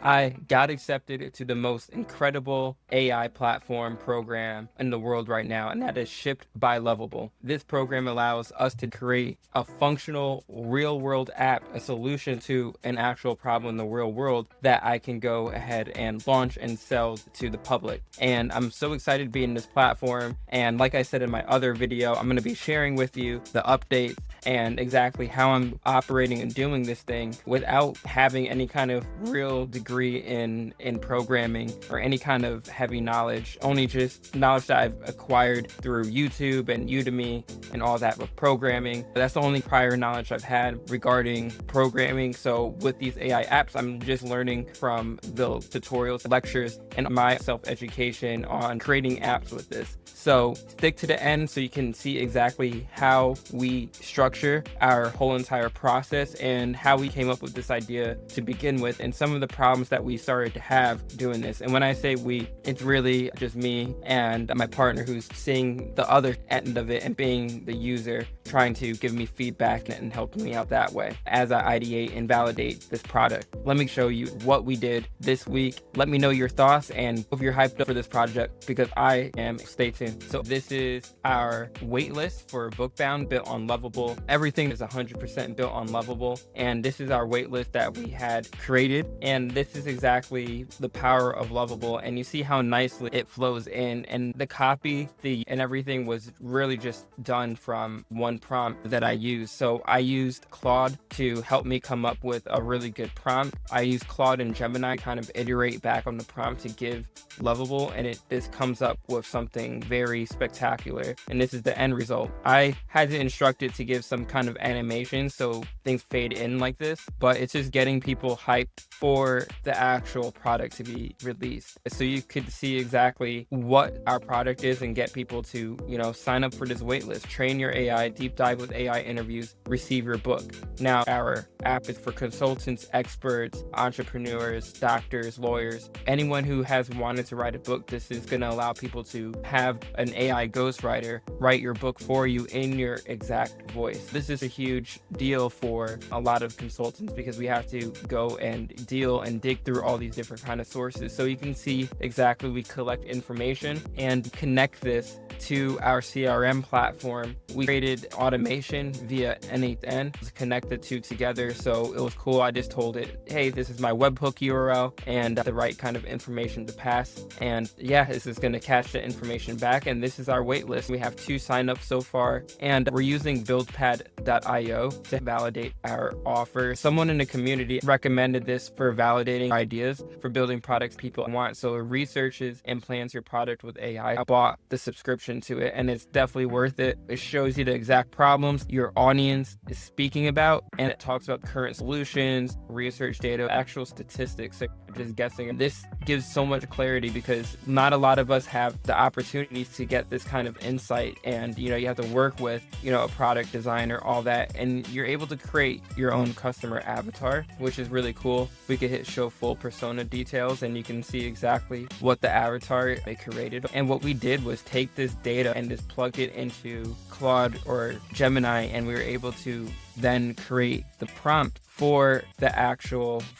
I got accepted to the most incredible AI platform program in the world right now, and that is shipped by Lovable. This program allows us to create a functional real world app, a solution to an actual problem in the real world that I can go ahead and launch and sell to the public. And I'm so excited to be in this platform. And like I said in my other video, I'm going to be sharing with you the updates and exactly how I'm operating and doing this thing without having any kind of real degree in programming or any kind of heavy knowledge, only just knowledge that I've acquired through YouTube and Udemy and all that with programming. That's the only prior knowledge I've had regarding programming. So with these AI apps, I'm just learning from the tutorials, lectures, and my self-education on creating apps with this. So stick to the end so you can see exactly how we structure our whole entire process and how we came up with this idea to begin with and some of the problems that we started to have doing this. And when I say we, it's really just me and my partner who's seeing the other end of it and being the user, trying to give me feedback and helping me out that way as I ideate and validate this product. Let me show you what we did this week. Let me know your thoughts and if you're hyped up for this project, because I am. Stay tuned. So this is our waitlist for BookBound built on Lovable. Everything is 100% built on Lovable. And this is our waitlist that we had created. And this is exactly the power of Lovable. And you see how nicely it flows in. And the copy, and everything was really just done from one prompt that I used. So I used Claude to help me come up with a really good prompt. I used Claude and Gemini to kind of iterate back on the prompt to give Lovable, and this comes up with something very spectacular, and this is the end result. I had to instruct it to give some kind of animation so things fade in like this, but it's just getting people hyped for the actual product to be released, so you could see exactly what our product is and get people to, sign up for this waitlist. Train your AI, deep dive with AI interviews, receive your book. Now our app is for consultants, experts, entrepreneurs, doctors, lawyers, anyone who has wanted to write a book. This is going to allow people to have an AI ghostwriter write your book for you in your exact voice. This is a huge deal for a lot of consultants because we have to go and deal and dig through all these different kind of sources. So you can see exactly we collect information and connect this to our CRM platform. We created automation via N8N to connect the two together. So it was cool. I just told it, hey, this is my webhook URL and the right kind of information to pass. And yeah, this is going to catch the information back. And this is our waitlist. We have 2 signups so far, and we're using buildpad.io to validate our offer. Someone in the community recommended this for validating ideas for building products people want. So it researches and plans your product with AI. I bought the subscription to it, and it's definitely worth it. It shows you the exact problems your audience is speaking about, and it talks about current solutions, research data, actual statistics. So just guessing. This gives so much clarity because not a lot of us have the opportunities to get this kind of insight, and you have to work with a product designer, all that, and you're able to create your own customer avatar, which is really cool. We could hit show full persona details and you can see exactly what the avatar they created. And what we did was take this data and just plug it into Claude or Gemini, and we were able to then create the prompt for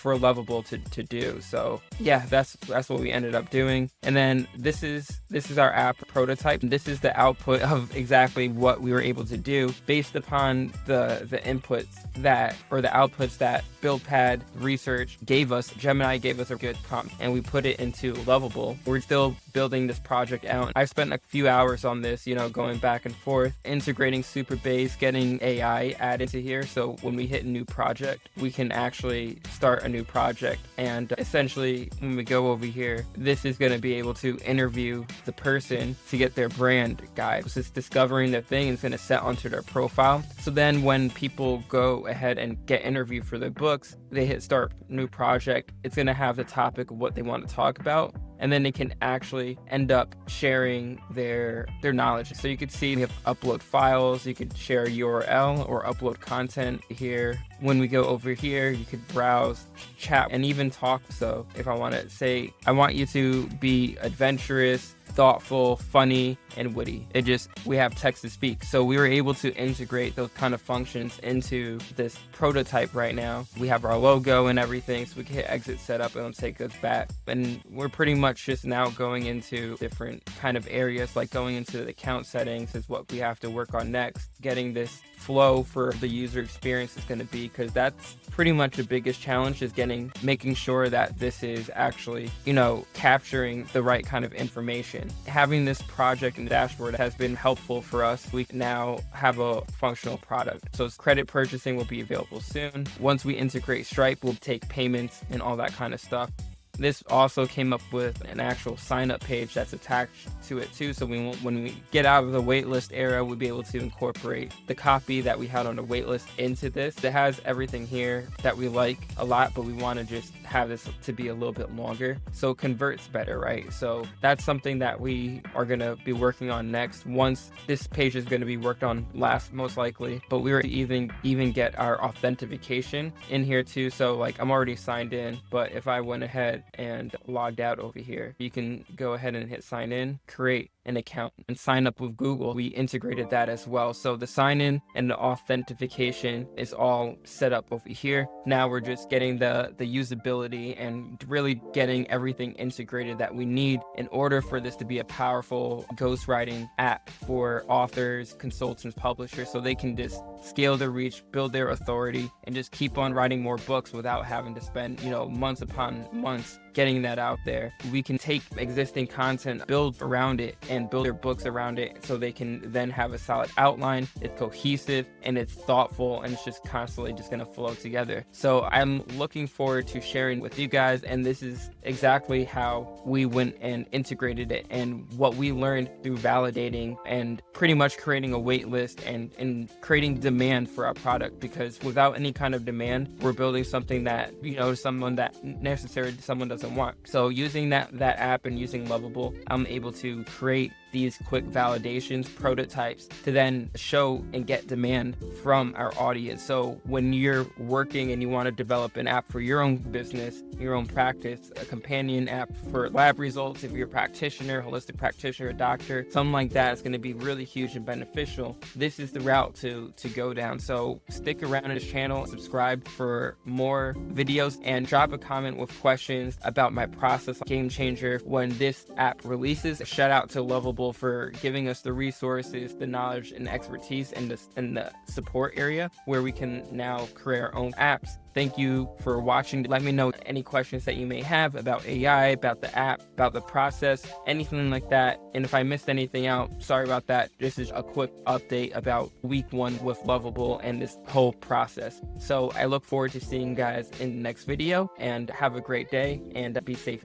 Lovable to do. So yeah, that's what we ended up doing. And then this is our app prototype. This is the output of exactly what we were able to do based upon the outputs that BuildPad research gave us. Gemini gave us a good prompt and we put it into Lovable. We're still building this project out. I've spent a few hours on this, going back and forth, integrating Superbase, getting AI added to here. So when we hit a new project, we can actually start a new project. And essentially, when we go over here, this is going to be able to interview the person to get their brand guide. So it's discovering the thing and it's going to set onto their profile. So then when people go ahead and get interviewed for their books, they hit start new project. It's going to have the topic of what they want to talk about. And then they can actually end up sharing their knowledge. So you could see we have upload files, you could share a URL or upload content here. When we go over here, you could browse, chat, and even talk. So if I want to say, I want you to be adventurous thoughtful, funny, and witty. We have text to speak. So we were able to integrate those kind of functions into this prototype right now. We have our logo and everything, so we can hit exit setup and it'll take us back. And we're pretty much just now going into different kind of areas, like going into the account settings is what we have to work on next. Getting this flow for the user experience is going to be, because that's pretty much the biggest challenge, is making sure that this is actually, capturing the right kind of information. Having this project and dashboard has been helpful for us. We now have a functional product. So credit purchasing will be available soon. Once we integrate Stripe, we'll take payments and all that kind of stuff. This also came up with an actual sign-up page that's attached to it too. So when we get out of the waitlist era, we'll be able to incorporate the copy that we had on the waitlist into this. It has everything here that we like a lot, but we want to just have this to be a little bit longer so it converts better, right? So that's something that we are going to be working on next. Once this page is going to be worked on last, most likely, but we were even get our authentication in here too. So like I'm already signed in, but if I went ahead and logged out over here, you can go ahead and hit sign in, create an account, and sign up with Google. We integrated that as well. So the sign in and the authentication is all set up over here. Now we're just getting the usability and really getting everything integrated that we need in order for this to be a powerful ghostwriting app for authors, consultants, publishers, so they can just scale their reach, build their authority, and just keep on writing more books without having to spend, months upon months getting that out there. We can take existing content, build around it, and build their books around it so they can then have a solid outline. It's cohesive and it's thoughtful, and it's just constantly just going to flow together. So I'm looking forward to sharing with you guys, and this is exactly how we went and integrated it and what we learned through validating and pretty much creating a wait list and creating demand for our product, because without any kind of demand, we're building something that, someone doesn't want. So using that app and using Lovable, I'm able to create these quick validations, prototypes, to then show and get demand from our audience. So when you're working and you want to develop an app for your own business, your own practice, a companion app for lab results, if you're a practitioner, holistic practitioner, a doctor, something like that is going to be really huge and beneficial. This is the route to go down. So stick around in this channel, subscribe for more videos, and drop a comment with questions about my process. Game changer when this app releases. Shout out to Lovable for giving us the resources, the knowledge and expertise in the support area where we can now create our own apps. Thank you for watching. Let me know any questions that you may have about AI, about the app, about the process, anything like that. And if I missed anything out, sorry about that. This is a quick update about week 1 with Lovable and this whole process. So I look forward to seeing you guys in the next video, and have a great day and be safe.